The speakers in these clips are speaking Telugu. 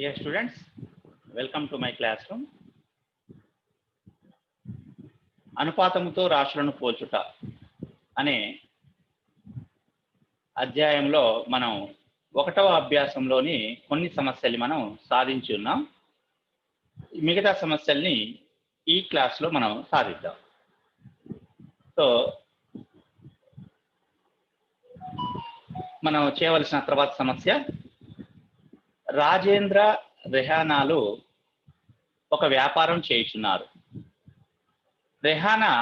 Dear students, welcome to my classroom. అనుపాతముతో రాశులను పోల్చుట అనే అధ్యాయంలో మనం 1వ అభ్యాసంలోని కొన్ని సమస్యలు మనం సాధించి ఉన్నాం. మిగతా సమస్యల్ని ఈ క్లాస్లో మనం సాధిద్దాం. సో మనం చేయవలసిన తర్వాత సమస్య, రాజేంద్ర రెహానాలు ఒక వ్యాపారం చేయుచున్నారు. రెహానా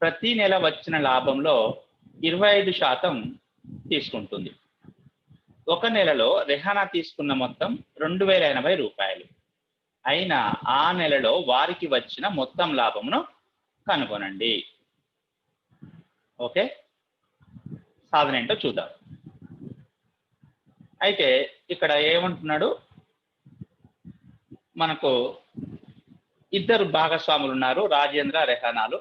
ప్రతి నెల వచ్చిన లాభంలో 25% తీసుకుంటుంది. ఒక నెలలో రెహానా తీసుకున్న మొత్తం 2080 రూపాయలు. అయినా ఆ నెలలో వారికి వచ్చిన మొత్తం లాభమును కనుగొనండి. ఓకే, సాధన ఏంటో చూద్దాం. అయితే ఇక్కడ ఏమంటున్నాడు, మనకు ఇద్దరు భాగస్వాములు ఉన్నారు, రాజేంద్ర రెహానాలు.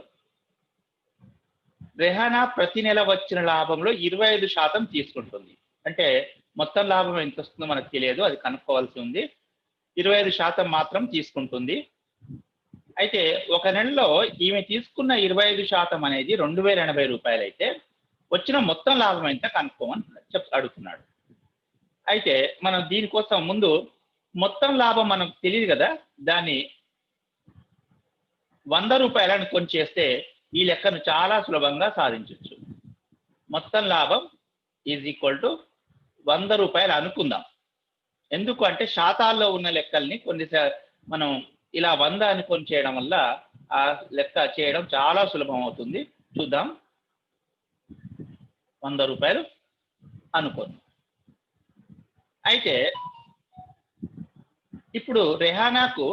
రెహానా ప్రతి నెల వచ్చిన లాభంలో 25% తీసుకుంటుంది. అంటే మొత్తం లాభం ఎంత వస్తుందో మనకు తెలియదు, అది కనుక్కోవాల్సి ఉంది. 25% మాత్రం తీసుకుంటుంది. అయితే ఒక నెలలో ఈమె తీసుకున్న 25% అనేది 2080 రూపాయలు అయితే వచ్చిన మొత్తం లాభం ఎంత కనుక్కోమని అడుగుతున్నాడు. అయితే మనం దీనికోసం ముందు మొత్తం లాభం మనకు తెలియదు కదా, దాన్ని 100 రూపాయలను కొని చేస్తే ఈ లెక్కను చాలా సులభంగా సాధించవచ్చు. మొత్తం లాభం ఈజ్ ఈక్వల్ టు 100 రూపాయలు అనుకుందాం. ఎందుకు అంటే శాతాల్లో ఉన్న లెక్కల్ని కొన్ని మనం ఇలా 100 అనుకొని చేయడం వల్ల ఆ లెక్క చేయడం చాలా సులభం అవుతుంది. చూద్దాం. 100 రూపాయలు అనుకోండి. అయితే ఇప్పుడు రెహానాకు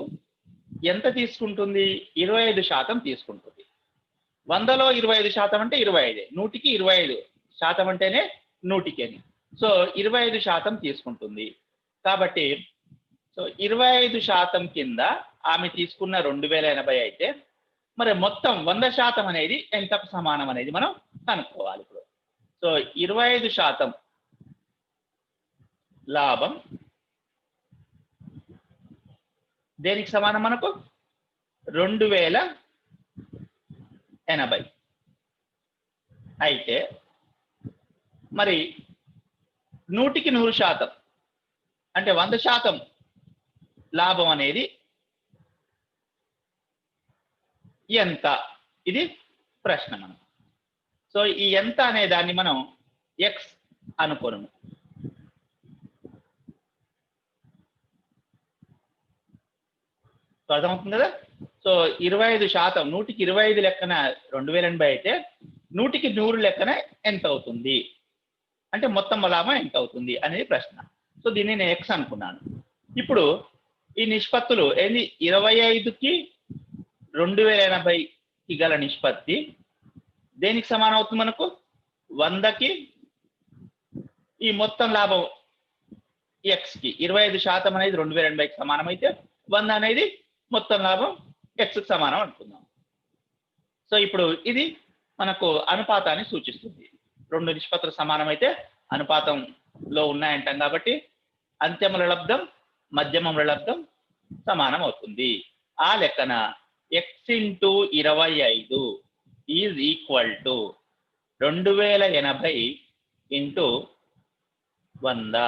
ఎంత తీసుకుంటుంది? 25% తీసుకుంటుంది. 100లో 25% అంటే 25, 100కి 25% అంటేనే 100కి అని. సో 25% తీసుకుంటుంది. కాబట్టి సో 25% కింద ఆమె తీసుకున్న 2080 అయితే మరి మొత్తం 100% అనేది ఎంతకు సమానం అనేది మనం కనుక్కోవాలి. ఇప్పుడు సో 25% లాభం దేనికి సమానం? మనకు 2080. అయితే మరి 100కి 100% అంటే 100% లాభం అనేది ఎంత? ఇది ప్రశ్న మనం. సో ఈ ఎంత అనే దాన్ని మనం ఎక్స్ అనుకోను. అర్థమవుతుంది కదా? సో 25%, 100కి 25 లెక్కన 2080 అయితే 100కి 100 లెక్కన ఎంత అవుతుంది అంటే మొత్తం లాభం ఎంత అవుతుంది అనేది ప్రశ్న. సో దీన్ని నేను ఎక్స్ అనుకున్నాను. ఇప్పుడు ఈ నిష్పత్తులు ఏంది? 25కి 2080కి గల నిష్పత్తి దేనికి సమానం అవుతుంది? మనకు 100కి ఈ మొత్తం లాభం ఎక్స్కి. 25% అనేది 2080కి సమానం అయితే 100 అనేది మొత్తం లాభం ఎక్స్కి సమానం అనుకుందాం. సో ఇప్పుడు ఇది మనకు అనుపాతాన్ని సూచిస్తుంది. రెండు నిష్పత్తులు సమానమైతే అనుపాతంలో ఉన్నాయంటాం కాబట్టి అంత్యముల లబ్ధం మధ్యమముల లబ్ధం సమానం అవుతుంది. ఆ లెక్కన X into 25 is equal to 2080 into 100.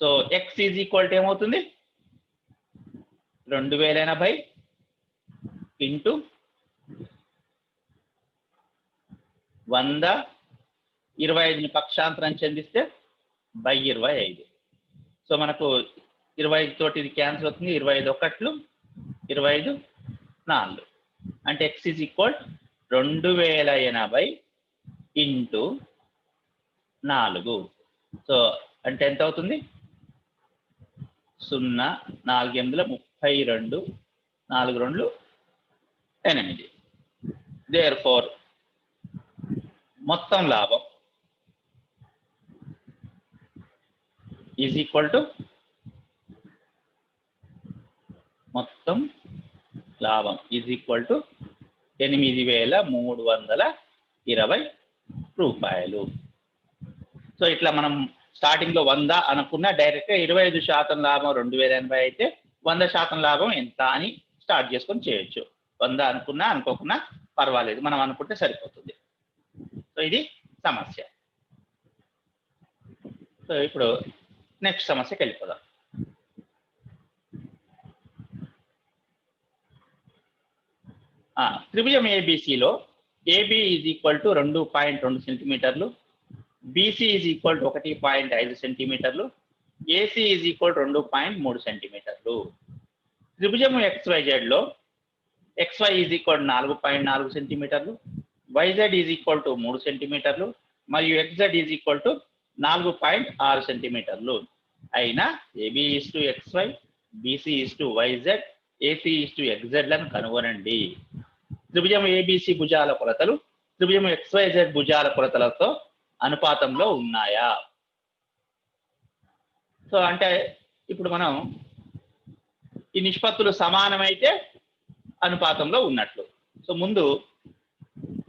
So X is equal to ఏమవుతుంది? 2080 ఇంటూ 100. 25ని పక్షాంతరం చెందిస్తే బై 25. సో మనకు 25 తోటి ఇది క్యాన్సిల్ అవుతుంది. 25 ఒకట్లు 25 4 అంటే X is equal 2080 into 4. So అంటే ఎంత అవుతుంది? 0 4 8 32 4 2 8. దేర్ఫోర్ మొత్తం లాభం ఈజ్ ఈక్వల్ టు మొత్తం లాభం ఈజ్ ఈక్వల్ టు 8320 రూపాయలు. సో ఇట్లా మనం స్టార్టింగ్ లో 100 అనుకున్నా డైరెక్ట్ గా 25% లాభం 2080 అయితే 100% లాభం ఎంత అని స్టార్ట్ చేసుకొని చేయొచ్చు. 100 అనుకున్నా అనుకోకున్నా పర్వాలేదు, మనం అనుకుంటే సరిపోతుంది. సో ఇది సమస్య. సో ఇప్పుడు నెక్స్ట్ సమస్యకి వెళ్ళిపోదాం. త్రిభుజం ఏబిసిలో ఏబి ఈజ్ ఈక్వల్ టు 2.2 సెంటీమీటర్లు, బీసీ ఈజ్ ఈక్వల్ టు 1.5 సెంటీమీటర్లు, ఏసీ ఈజ్ ఈక్వల్ 2.3 సెంటీమీటర్లు. త్రిభుజము XYZ లో XY ఈజ్ ఈక్వల్ 4.4 సెంటీమీటర్లు, YZ ఈజ్ ఈక్వల్ టు 3 సెంటీమీటర్లు మరియు XZ ఈజ్ ఈక్వల్ టు 4.6 సెంటీమీటర్లు అయినా AB is to XY, BC is to YZ, AC is to XZ లను కనుగొనండి. త్రిభుజం ABC భుజాల కొలతలు త్రిభుజం XYZ భుజాల కొలతలతో అనుపాతంలో ఉన్నాయా? సో అంటే ఇప్పుడు మనం ఈ నిష్పత్తులు సమానమైతే అనుపాతంలో ఉన్నట్లు. సో ముందు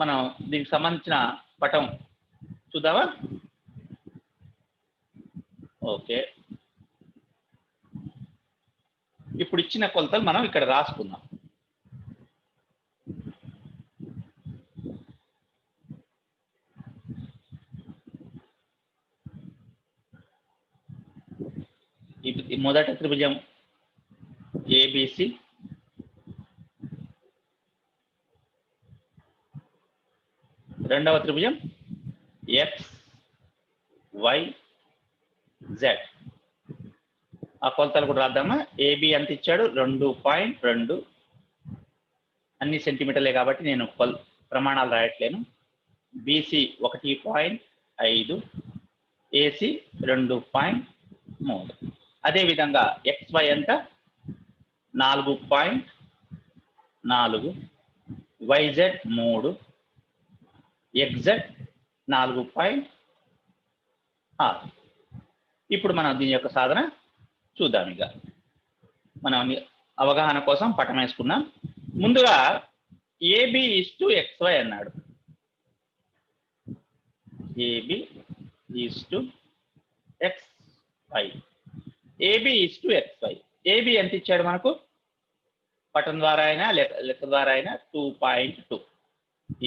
మనం దీనికి సంబంధించిన పటం చూద్దామా? ఓకే, ఇప్పుడు ఇచ్చిన కొలతలు మనం ఇక్కడ రాసుకుందాం. మొదటి త్రిభుజం ఏబిసి, రెండవ త్రిభుజం XYZ. ఆ కొలతలు కూడా రాద్దామా? ఏబి ఎంత ఇచ్చాడు? 2.2, అన్ని సెంటీమీటర్లే కాబట్టి నేను ప్రమాణాలు రాయట్లేను. BC 1.5, AC 2.3. అదేవిధంగా XY ఎంత? 4.4, YZ 3, XZ 4.6. ఇప్పుడు మనం దీని యొక్క సాధన చూద్దాం. ఇక మనం అవగాహన కోసం పటం వేసుకున్నాం. ముందుగా ఏబి ఈజ్ టు XY అన్నాడు. AB is to XY, AB is to XY. AB ఎంత ఇచ్చాడు మనకు? పటం ద్వారా అయినా లెక్క ద్వారా అయినా 2.2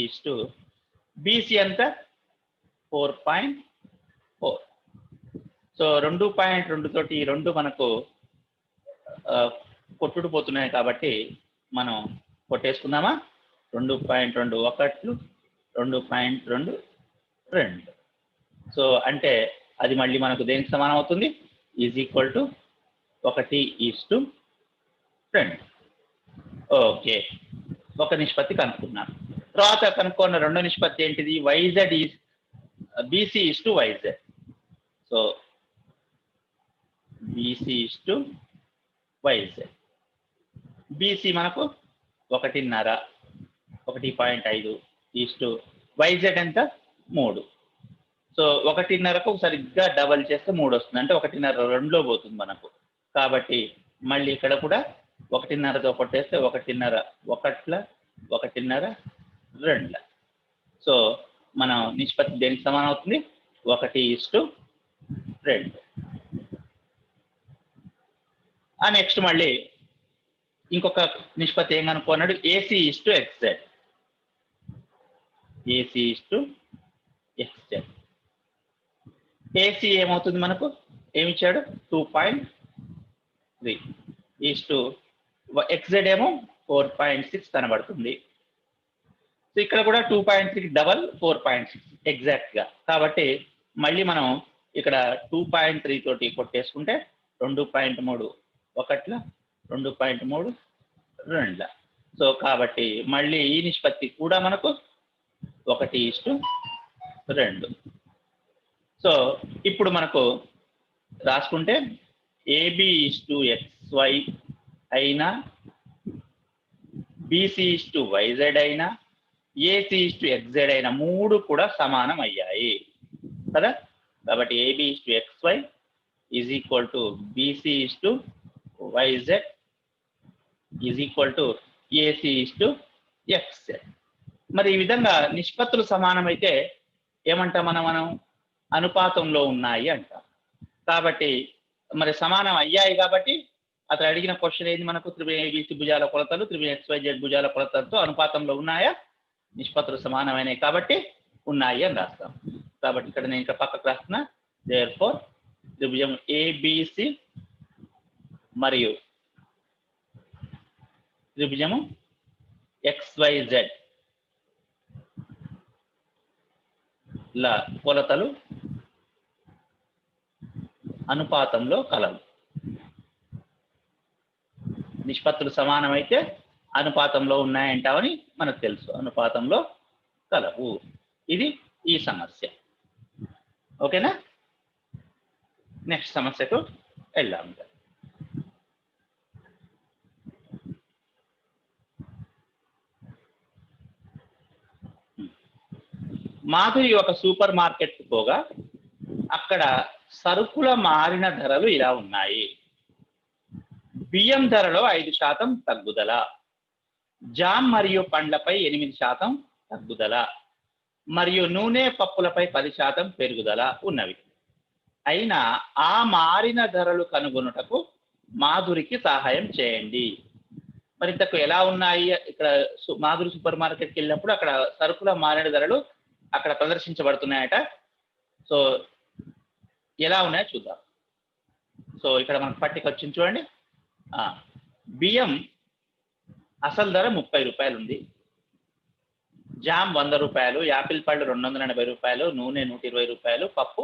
ఈజ్ టు బీసీ ఎంత? 4.4. సో 2.2 తోటి ఈ రెండు మనకు కొట్టుడు పోతున్నాయి కాబట్టి మనం కొట్టేసుకుందామా? 2.2 ఒకట్లు, 2.2 2. సో అంటే అది మళ్ళీ మనకు దేనికి సమానం అవుతుంది? Is equal to 1:2. ఓకే, ఒక నిష్పత్తి కనుక్కున్నాం. తర్వాత కనుక్కున్న రెండో నిష్పత్తి ఏంటిది? YZ is BC is to YZ. So BC is to YZ. BC మనకు 1.5, 1.5 ఈజ్ టు YZ ఎంత? 3. సో 1.5కు సరిగ్గా డబల్ చేస్తే 3 వస్తుంది, అంటే 1.5 2లో పోతుంది మనకు. కాబట్టి మళ్ళీ ఇక్కడ కూడా 1.5తో కొట్టేస్తే 1.5 1, 1.5 2. సో మనం నిష్పత్తి దేనికి సమానం అవుతుంది? 1:2. నెక్స్ట్ మళ్ళీ ఇంకొక నిష్పత్తి ఏం కనుక్కున్నాడు? AC is to XZ. AC is to XZ. AC ఏమవుతుంది మనకు? ఏమిచ్చాడు? 2.3 ఈజ్ టు XZ ఏమో 4.6 కనబడుతుంది. సో ఇక్కడ కూడా 2.3 డబల్ 4.6 ఎగ్జాక్ట్ గా. కాబట్టి మళ్ళీ మనం ఇక్కడ 2.3 తోటి కొట్టేసుకుంటే 2.3 1, 2.3 2. సో కాబట్టి మళ్ళీ ఈ నిష్పత్తి కూడా మనకు 1:2. సో ఇప్పుడు మనకు రాసుకుంటే ఏబి ఈజ్ టు XY అయినా, బీసీ ఈజ్ టు YZ అయినా, ఏసీ ఈజ్ టు XZ అయినా 3 కూడా సమానం అయ్యాయి కదా. కాబట్టి AB is to XY is equal to BC is to YZ is equal to AC is to XZ. మరి ఈ విధంగా నిష్పత్తులు సమానమైతే ఏమంటాం మనం అనుపాతంలో ఉన్నాయి అంటాం. కాబట్టి మరి సమానం అయ్యాయి కాబట్టి అతను అడిగిన క్వశ్చన్ ఏంది మనకు త్రిభుజం ABC భుజాల కొలతలు త్రిభుజం XYZ భుజాల కొలతలతో అనుపాతంలో ఉన్నాయా, నిష్పత్తులు సమానమైనవి కాబట్టి ఉన్నాయి అని రాస్తాం. కాబట్టి ఇక్కడ నేను ఇక్కడ పక్కకు రాస్తున్నా, therefore త్రిభుజం ABC మరియు త్రిభుజము XYZ ల కొలతలు అనుపాతంలో కలవు. నిష్పత్తులు సమానమైతే అనుపాతంలో ఉన్నాయంటామని మనకు తెలుసు, అనుపాతంలో కలవు. ఇది ఈ సమస్య. ఓకేనా? నెక్స్ట్ సమస్యకు వెళ్దాం. మాధురి ఒక సూపర్ మార్కెట్ పోగా అక్కడ సరుకుల మారిన ధరలు ఇలా ఉన్నాయి. బియ్యం ధరలో 5% తగ్గుదల, జామ్ మరియు పండ్లపై 8% తగ్గుదల మరియు నూనె పప్పులపై 10% పెరుగుదల ఉన్నవి. అయినా ఆ మారిన ధరలు కనుగొనుటకు మాధురికి సహాయం చేయండి. మరి ఇంతకు ఎలా ఉన్నాయి? ఇక్కడ మాధురి సూపర్ మార్కెట్కి వెళ్ళినప్పుడు అక్కడ సరుకుల మారిన ధరలు అక్కడ ప్రదర్శించబడుతున్నాయట. సో ఎలా ఉన్నాయో చూద్దాం. సో ఇక్కడ మనకు పట్టిక వచ్చింది చూడండి. బియ్యం అసలు ధర 30 రూపాయలు ఉంది, జామ్ 100 రూపాయలు, యాపిల్ పళ్ళు 280 రూపాయలు, నూనె 120 రూపాయలు, పప్పు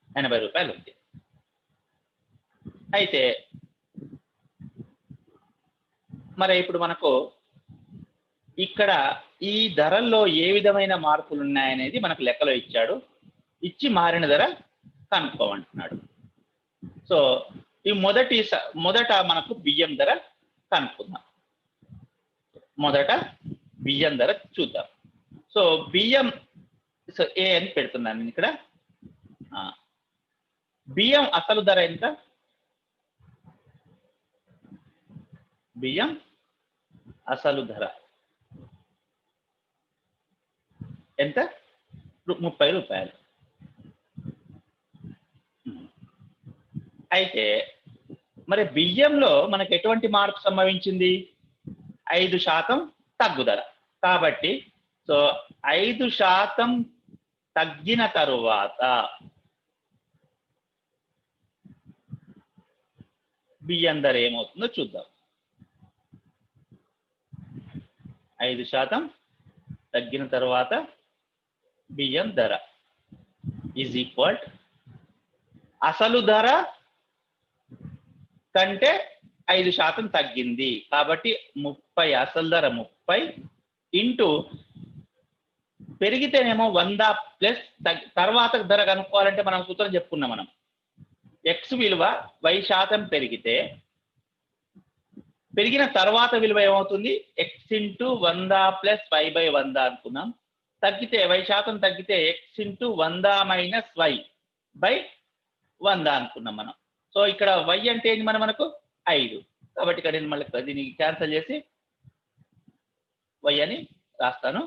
80 రూపాయలు ఉంది. అయితే మరి ఇప్పుడు మనకు ఇక్కడ ఈ ధరల్లో ఏ విధమైన మార్పులు ఉన్నాయనేది మనకు లెక్కలో ఇచ్చాడు. ఇచ్చి మారిన ధర కనుక్కోమంటున్నాడు. సో ఈ మొదట మనకు బియ్యం ధర కనుక్కుందాం. మొదట బియ్యం ధర చూద్దాం. సో బియ్యం ఏ అని పెడుతున్నాను నేను ఇక్కడ. బియ్యం అసలు ధర ఎంత? బియ్యం అసలు ధర ఎంత? 30 రూపాయలు. అయితే మరి బియ్యంలో మనకు ఎటువంటి మార్పు సంభవించింది? 5% తగ్గుదల. కాబట్టి సో 5% తగ్గిన తరువాత బియ్యం ధర ఏమవుతుందో చూద్దాం. 5% తగ్గిన తర్వాత బియ్యం ధర ఈజ్ ఈక్వల్ అసలు ధర కంటే 5% తగ్గింది కాబట్టి 30, అసలు ధర 30 ఇంటూ పెరిగితేనేమో 100 ప్లస్ తర్వాత ధర కనుక్కోవాలంటే మనం సూత్రం చెప్పుకున్నాం. మనం ఎక్స్ విలువ y% పెరిగితే పెరిగిన తర్వాత విలువ ఏమవుతుంది? ఎక్స్ ఇంటూ 100 ప్లస్ y/100 అనుకున్నాం. తగ్గితే y% తగ్గితే ఎక్స్ ఇంటూ 100 మైనస్ y/100 అనుకున్నాం మనం. సో ఇక్కడ y అంటే ఏంటి? మనకు 5. కాబట్టి ఇక్కడ నేను మళ్ళీ దీన్ని క్యాన్సిల్ చేసి y అని రాస్తాను.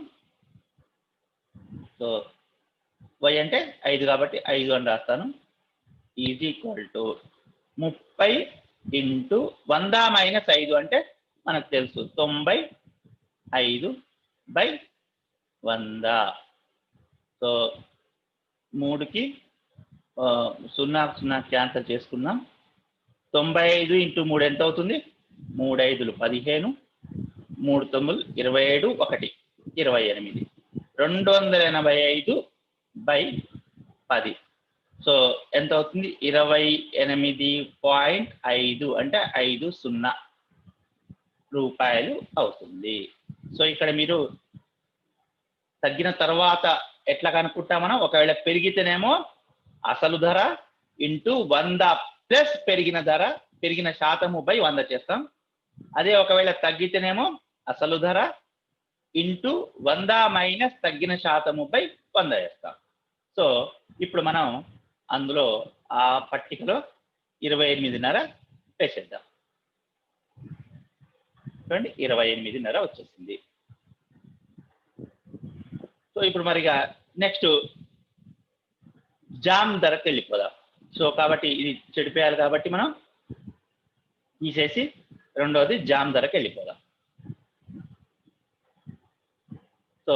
సో y అంటే 5 కాబట్టి 5 అని రాస్తాను. Is equal to 30 into 100 minus 5 అంటే మనకు తెలుసు 95/100. సో 3కి 0 క్యాన్సిల్ చేసుకుందాం. 95 ఇంటూ 3 ఎంత అవుతుంది? 3 5లు 15, 3 9లు 27, 1 28, 285/10. సో ఎంత అవుతుంది? 28.5 అంటే 50 రూపాయలు అవుతుంది. సో ఇక్కడ మీరు తగ్గిన తర్వాత ఎట్లా కనుక్కుంటాం మనం? ఒకవేళ పెరిగితేనేమో అసలు ధర ఇంటూ 100 ప్లస్ పెరిగిన ధర, పెరిగిన శాతము బై 100 చేస్తాం. అదే ఒకవేళ తగ్గితేనేమో అసలు ధర ఇంటూ 100 మైనస్ తగ్గిన శాతము బై 100 చేస్తాం. సో ఇప్పుడు మనం అందులో ఆ పట్టికలో 28.5 వేసేద్దాం. చూడండి 28.5 వచ్చేసింది. సో ఇప్పుడు మరిగా నెక్స్ట్ జామ్ ధరకు వెళ్ళిపోదాం. సో కాబట్టి ఇది చెడిపోయాలి కాబట్టి మనం తీసేసి రెండవది జామ్ ధరకి వెళ్ళిపోదాం. సో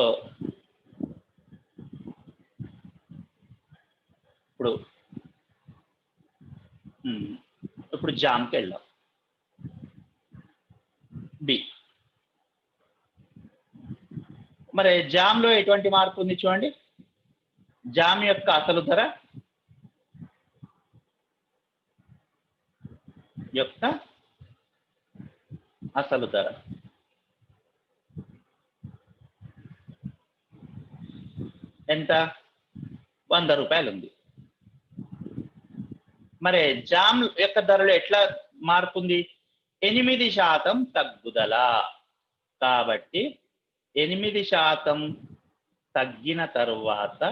ఇప్పుడు జామ్కి వెళ్దాం. బి. మరి జామ్లో ఎటువంటి మార్పు ఉంది చూడండి. జామ్ యొక్క అసలు ధర ఎంత? 100 రూపాయలు ఉంది. మరి జామ్ యొక్క ధరలో ఎట్లా మార్పు ఉంది? 8% తగ్గుదల. కాబట్టి 8% తగ్గిన తరువాత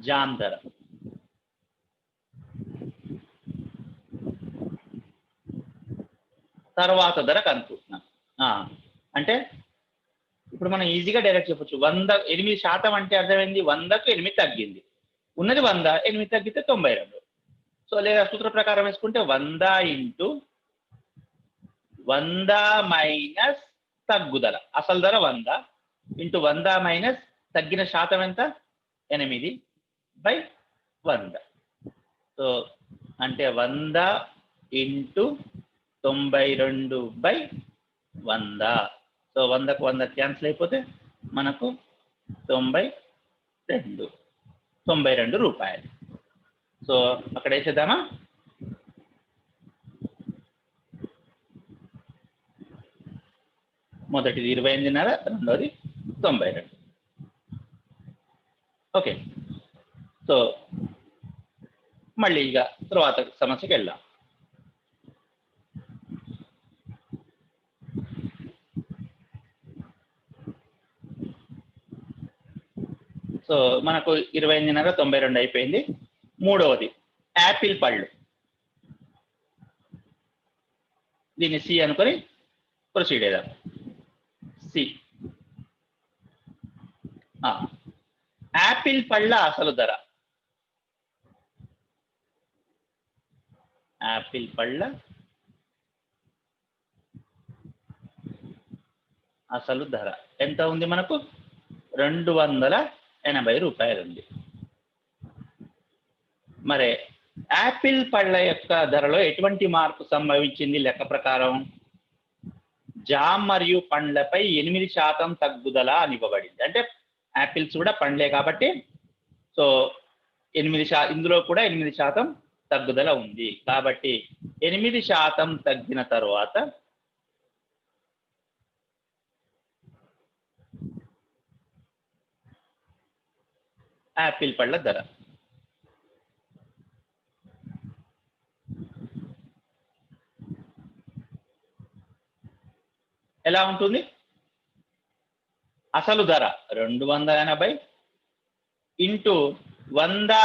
జామ్ ధర తర్వాత ధర కనుక్కుంటున్నాం. అంటే ఇప్పుడు మనం ఈజీగా డైరెక్ట్ చెప్పొచ్చు. 8% అంటే అర్థమైంది, 100కు 8 తగ్గింది. ఉన్నది 100, 8 తగ్గితే 92. సో లేదా సూత్ర ప్రకారం వేసుకుంటే 100 ఇంటూ 100 మైనస్ తగ్గుదల. అసలు ధర 100 ఇంటూ 100 మైనస్ తగ్గిన శాతం ఎంత? 8/100. సో అంటే 100 ఇంటూ 92/100. సో 100కు 100 క్యాన్సిల్ అయిపోతే మనకు 92 రూపాయలు. సో అక్కడ వేసేద్దామా? మొదటిది 28.5, రెండోది 92. ఓకే. సో మళ్ళీ ఇక తర్వాత సమస్యకి వెళ్దాం. సో మనకు 28.5, 92 అయిపోయింది. మూడవది యాపిల్ పళ్ళు. దీన్ని సి అనుకొని ప్రొసీడ్ అయ్యాం. సి. యాపిల్ పళ్ళ అసలు ధర. యాపిల్ పళ్ళ అసలు ధర ఎంత ఉంది మనకు? 280 రూపాయలు ఉంది. మరి యాపిల్ పళ్ళ యొక్క ధరలో ఎటువంటి మార్పు సంభవించింది లెక్క ప్రకారం? జామ్ మరియు పండ్లపై 8% తగ్గుదల అని ఇవ్వబడింది. అంటే యాపిల్స్ కూడా పండ్లే కాబట్టి సో 8% ఇందులో కూడా 8% తగ్గుదల ఉంది. కాబట్టి 8% తగ్గిన తర్వాత యాపిల్ పళ్ళ ధర ఎలా ఉంటుంది? అసలు ధర 280 ఇంటూ 100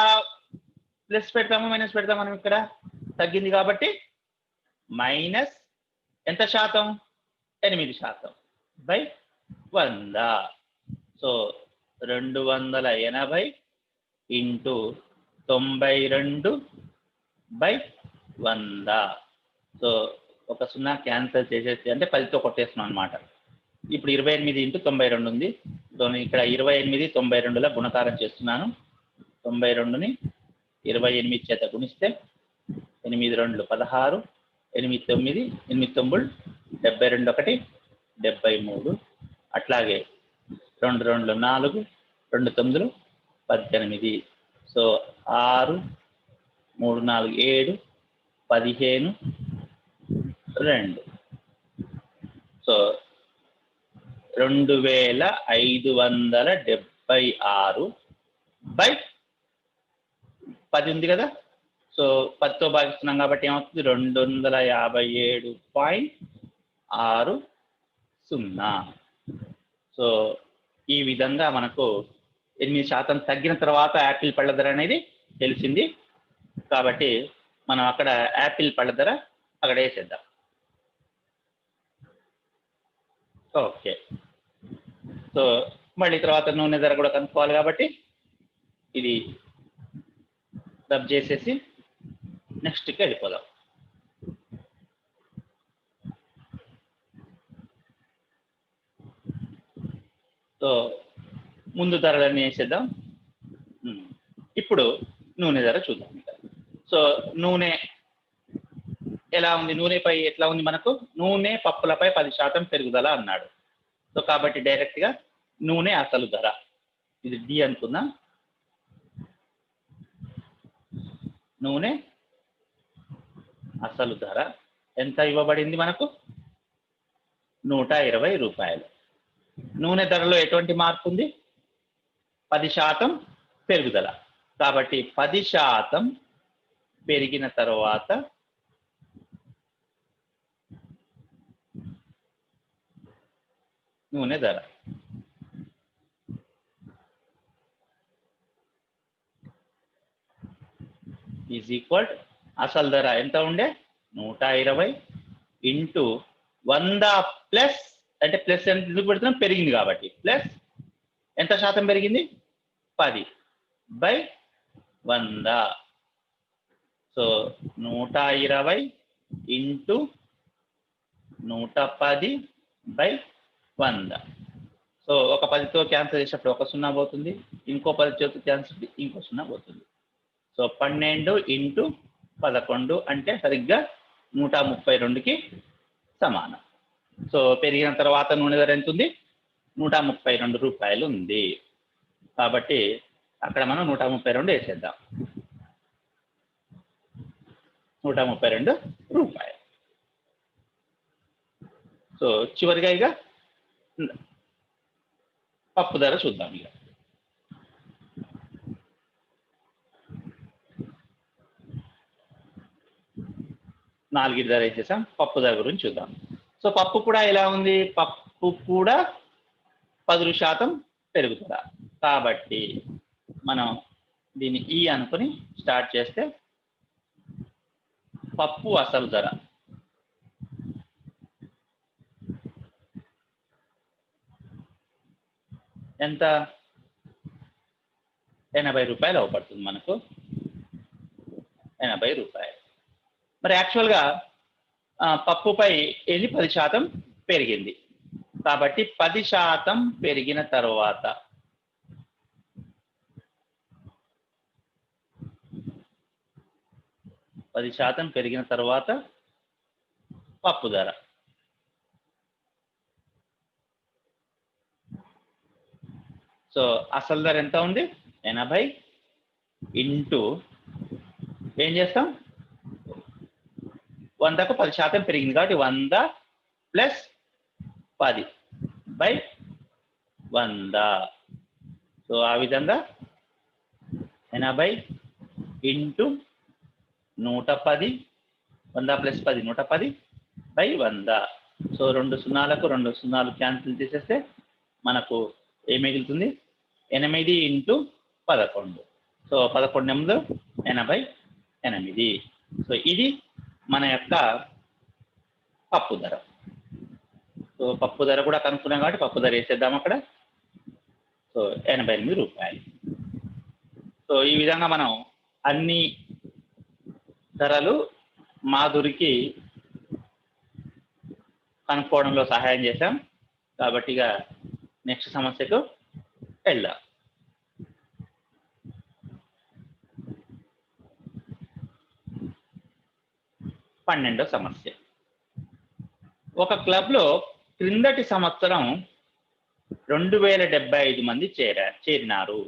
ప్లస్ పెడతాము మైనస్ పెడతాం. మనం ఇక్కడ తగ్గింది కాబట్టి మైనస్ ఎంత శాతం? 8/100. So 280 into 92/100. సో ఒక 0 క్యాన్సిల్ చేసేసి అంటే 10తో కొట్టేస్తున్నాం అనమాట. ఇప్పుడు 28 ఇంటూ 92 ఉంది. సో నేను ఇక్కడ 28, 92ల గుణకారం చేస్తున్నాను. 92ని 28 చేత గుణిస్తే 8 2 16, 8 9, 8 9 72, 1 73. అట్లాగే 2 2 4, 2 9 18. సో 6 3 4 7 15 2. సో 2576/10 ఉంది కదా. సో 10తో భాగిస్తున్నాం కాబట్టి ఏమవుతుంది? 257.60. సో ఈ విధంగా మనకు 8% తగ్గిన తర్వాత యాపిల్ పళ్ళ ధర అనేది తెలిసింది. కాబట్టి మనం అక్కడ యాపిల్ పళ్ళ ధర అక్కడ వేసేద్దాం. ఓకే. సో మళ్ళీ తర్వాత నూనె ధర కూడా కనుక్కోవాలి కాబట్టి ఇది రబ్ చేసేసి నెక్స్ట్కి వెళ్ళిపోదాం. సో ముందు ధరలన్నీ వేసేద్దాం. ఇప్పుడు నూనె ధర చూద్దాం. సో నూనె ఎలా ఉంది, నూనెపై ఎట్లా ఉంది మనకు, నూనె పప్పులపై 10% పెరుగుదల అన్నాడు. సో కాబట్టి డైరెక్ట్గా నూనె అసలు ధర ఇది డి అనుకుందాం. నూనె అసలు ధర ఎంత ఇవ్వబడింది మనకు, 120 రూపాయలు. నూనె ధరలో ఎటువంటి మార్పు ఉంది, 10% పెరుగుదల. కాబట్టి 10% పెరిగిన తర్వాత నూనె ధర ఈజ్ ఈక్వల్ అసలు ధర ఎంత ఉండే 120 ఇంటూ 100 ప్లస్, అంటే ప్లస్ ఎంత ఎందుకు పెడుతున్నాం, పెరిగింది కాబట్టి, ప్లస్ ఎంత శాతం పెరిగింది, 10/100. So 120 into 110/100. సో ఒక 10తో క్యాన్సిల్ చేసేటప్పుడు ఒక 0 పోతుంది, ఇంకో 10 చేతితో క్యాన్సిల్ ఇంకో 0 పోతుంది. సో 12 ఇంటూ 11 అంటే సరిగ్గా 132కి సమానం. సో పెరిగిన తర్వాత నూనె ధర ఎంత ఉంది, 132 రూపాయలు ఉంది. కాబట్టి అక్కడ మనం 132 వేసేద్దాం, 132 రూపాయలు. సో చివరిగా ఇక పప్పు ధర చూద్దాం. ఇక 4 ధర వేసేసాం. పప్పు ధర గురించి చూద్దాం. సో పప్పు కూడా ఎలా ఉంది, పప్పు కూడా 10% పెరుగుతుందా. కాబట్టి మనం దీన్ని ఈ అనుకుని స్టార్ట్ చేస్తే పప్పు అసలు ధర ఎంత, 80 రూపాయలు అవపడుతుంది మనకు, 80 రూపాయలు. మరి యాక్చువల్గా పప్పుపై ఏది 10% పెరిగింది. కాబట్టి 10% పెరిగిన తర్వాత పప్పు ధర సో అసలు ధర ఎంత ఉంది, 80 ఇంటూ ఏం చేస్తాం, 100కు 10% పెరిగింది కాబట్టి 100 ప్లస్ 10/100. సో ఆ విధంగా 80 ఇంటూ 110, 100 ప్లస్ 10 110/100. సో 2 సున్నాలకు 2 సున్నాలు క్యాన్సిల్ చేసేస్తే మనకు ఏం మిగులుతుంది, 8 ఇంటూ 11. సో 11 88. సో ఇది మన యొక్క పప్పు ధర. సో పప్పు ధర కూడా కనుక్కున్నాం కాబట్టి పప్పు ధర వేసేద్దాం అక్కడ. సో 88 రూపాయలు. సో ఈ విధంగా మనం అన్ని ధరలు మాధురికి కనుక్కోవడంలో సహాయం చేశాం. కాబట్టి ఇక నెక్స్ట్ సమస్యకు వెళ్దాం. పన్నెండో సమస్య. ఒక క్లబ్లో క్రిందటి సంవత్సరం 2075 మంది చేరినారు.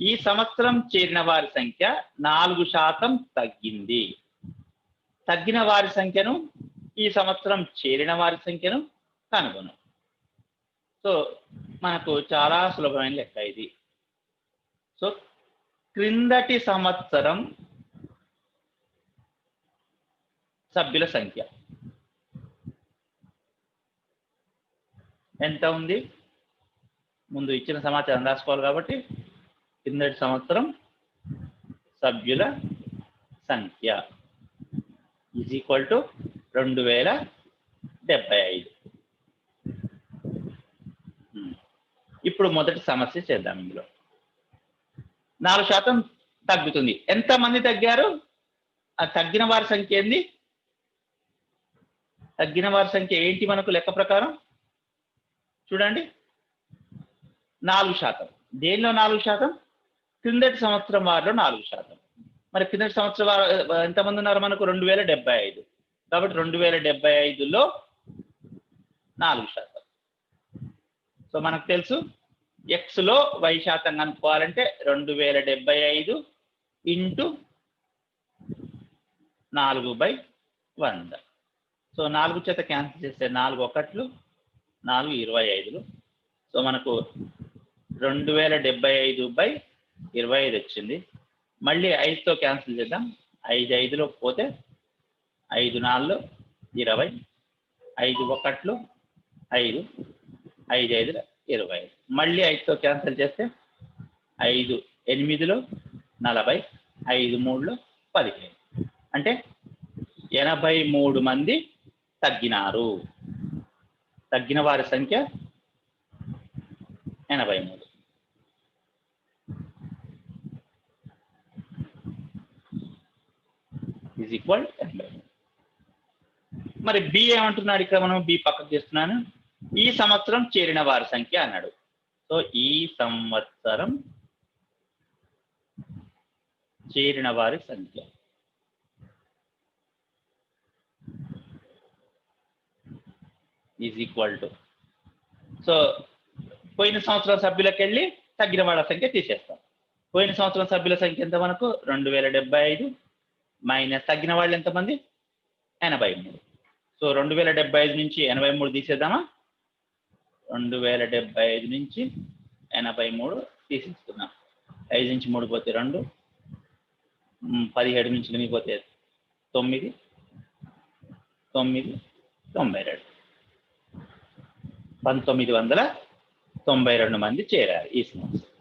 ఈ సంవత్సరం చేరిన వారి సంఖ్య 4% తగ్గింది. తగ్గిన వారి సంఖ్యను, ఈ సంవత్సరం చేరిన వారి సంఖ్యను కనుగొను. సో మనకు చాలా సులభమైన లెక్క ఇది. సో క్రిందటి సంవత్సరం సభ్యుల సంఖ్య ఎంత ఉంది, ముందు ఇచ్చిన సమాచారం రాసుకోవాలి కాబట్టి కిందటి సంవత్సరం సభ్యుల సంఖ్య ఈజ్ ఈక్వల్ టు 2075. ఇప్పుడు మొదటి సమస్య చేద్దాం. ఇందులో 4% తగ్గుతుంది. ఎంతమంది తగ్గారు? ఆ తగ్గిన వారి సంఖ్య ఏంది? తగ్గిన వారి సంఖ్య ఏంటి మనకు లెక్క ప్రకారం? చూడండి, 4%. దేనిలో 4%? క్రిందటి సంవత్సరం వారిలో 4%. మరి క్రిందటి సంవత్సరం వారు ఎంతమంది ఉన్నారు మనకు? 2075. కాబట్టి 2075లో 4%. సో మనకు తెలుసు ఎక్స్లో y శాతం కనుక్కోవాలంటే 2075 ఇంటూ 4/100. సో 4 చేత క్యాన్సిల్ చేస్తే 4 1లు 4 25లు. సో మనకు 2075/25 వచ్చింది. మళ్ళీ 5తో క్యాన్సిల్ చేద్దాం. 5 5లో పోతే 5 4 20, 5 1లు 5, 5 5 25. మళ్ళీ 5తో క్యాన్సిల్ చేస్తే 5 8లో 40, 5 3లో 15. అంటే 83 మంది తగ్గినారు. తగ్గిన వారి సంఖ్య 83. Is equal 83. మరి బి ఏమంటున్నాడు? ఇక్కడ మనం బి పక్కకు చేస్తున్నాను. ఈ సంవత్సరం చేరిన వారి సంఖ్య అన్నాడు. సో ఈ సంవత్సరం చేరిన వారి సంఖ్య ఈజ్ ఈక్వల్ టు, సో పోయిన సంవత్సరం సభ్యులకు వెళ్ళి తగ్గిన వాళ్ళ సంఖ్య తీసేస్తాం. పోయిన సంవత్సరం సభ్యుల సంఖ్య ఎంత మనకు? 2075 మైనస్ తగ్గిన వాళ్ళు ఎంతమంది? 83. సో 2075 నుంచి 83 తీసేద్దామా? 2075 నుంచి 83 తీసేస్తున్నాం. 5 నుంచి 3 పోతే 2, 17 నుంచి 8 పోతే 9, 9 92. 1992 మంది చేరారు ఈ సంవత్సరం.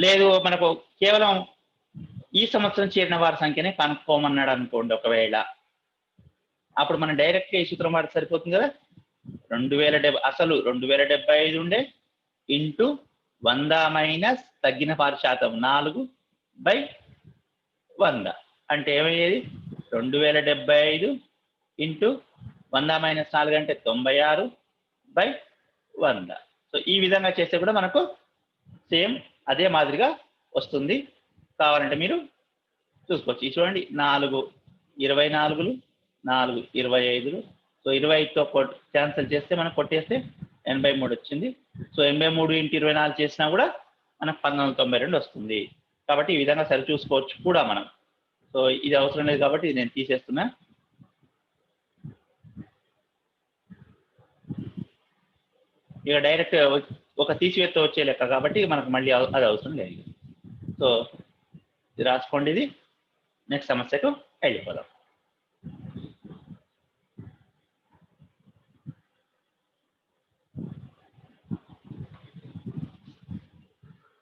లేదు మనకు కేవలం ఈ సంవత్సరం చేరిన వారి సంఖ్యనే కనుక్కోమన్నాడు అనుకోండి. ఒకవేళ అప్పుడు మనం డైరెక్ట్గా ఈ సూత్రం వాడితే సరిపోతుంది కదా. 2070 అసలు 2075 ఉండే ఇంటూ 100 మైనస్ తగ్గిన వారి శాతం 4/100 అంటే ఏమయ్యేది? 2075 ఇంటూ 100 మైనస్ 4 అంటే 96/100. సో ఈ విధంగా చేస్తే కూడా మనకు సేమ్ అదే మాదిరిగా వస్తుంది. కావాలంటే మీరు చూసుకోవచ్చు. చూడండి, 4 24లు 4 25లు. సో 25తో క్యాన్సిల్ చేస్తే మనం కొట్టేస్తే 83 వచ్చింది. సో 83 ఇంటూ 24 చేసినా కూడా మనకు 1992 వస్తుంది. కాబట్టి ఈ విధంగా సరి చూసుకోవచ్చు కూడా మనం. సో ఇది అవసరం లేదు కాబట్టి ఇది నేను తీసేస్తున్నా. ఇక డైరెక్ట్ ఒక తీసివేత్తో వచ్చే లెక్క కాబట్టి మనకు మళ్ళీ అది అవసరం లేదు. సో ఇది రాసుకోండి. ఇది నెక్స్ట్ సమస్యకు వెళ్ళిపోదాం.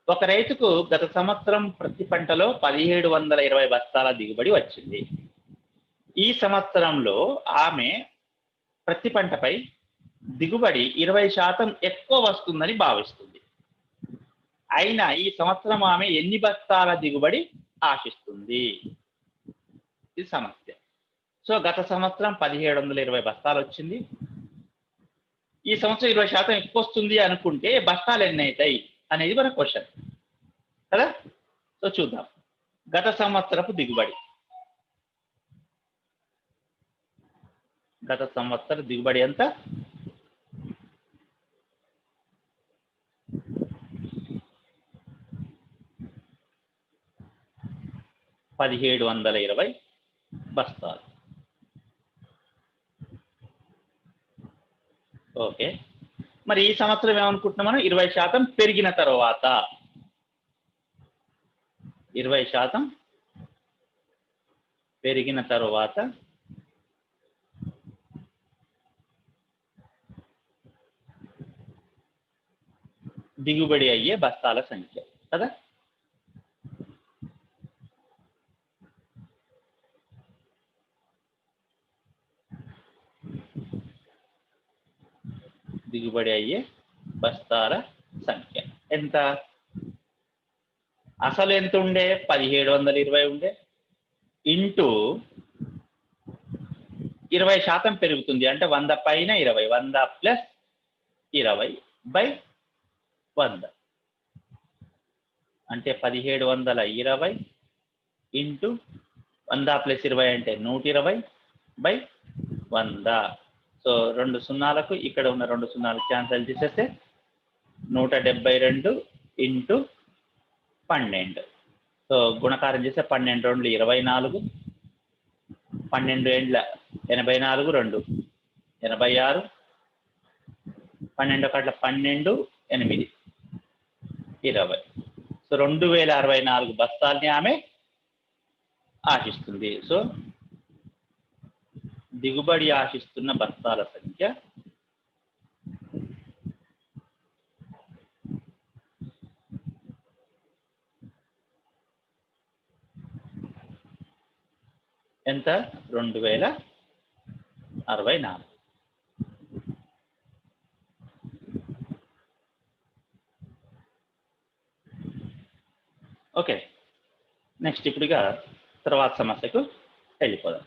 ఒక రైతుకు గత సంవత్సరం ప్రతి పంటలో 1720 బస్తాల దిగుబడి వచ్చింది. ఈ సంవత్సరంలో ఆమె ప్రతి పంటపై దిగుబడి 20% ఎక్కువ వస్తుందని భావిస్తుంది. అయినా ఈ సంవత్సరం ఆమె ఎన్ని బస్తాల దిగుబడి ఆశిస్తుంది? ఇది సమస్య. సో గత సంవత్సరం 1720 బస్తాలు వచ్చింది. ఈ సంవత్సరం 20% ఎక్కువ వస్తుంది అనుకుంటే బస్తాలు ఎన్ని అవుతాయి అనేది మన క్వశ్చన్ కదా. సో చూద్దాం. గత సంవత్సరపు దిగుబడి, గత సంవత్సర దిగుబడి ఎంత? 1720 బస్తాలు. ఓకే, మరి ఈ సంవత్సరం ఏమనుకుంటున్నాం మనం? 20% పెరిగిన తర్వాత 20% పెరిగిన తర్వాత దిగుబడి అయ్యే బస్తాల సంఖ్య కదా. దిగుబడి అయ్యే బస్తాల సంఖ్య ఎంత? అసలు ఎంత ఉండే? 1720 ఉండే ఇంటూ 20% పెరుగుతుంది అంటే 100 పైన 20, 100 ప్లస్ 20/100 అంటే 1720 ఇంటూ 100 ప్లస్ 20 అంటే 120/100. సో 2 సున్నాలకు ఇక్కడ ఉన్న 2 సున్నాలు క్యాన్సిల్ చేసేస్తే 172 ఇంటూ 12. సో గుణకారం చేస్తే 12 2 24, 12 ఏండ్ల 84 2 86, 12 ఒకట్ల 12 8 20. సో 2064 బస్తాల్ని ఆమె ఆశిస్తుంది. సో దిగుబడి ఆశిస్తున్న బస్తాల సంఖ్య ఎంత? 2064. ఓకే, నెక్స్ట్ ఇప్పుడుగా తర్వాత సమస్యకు వెళ్ళిపోదాం.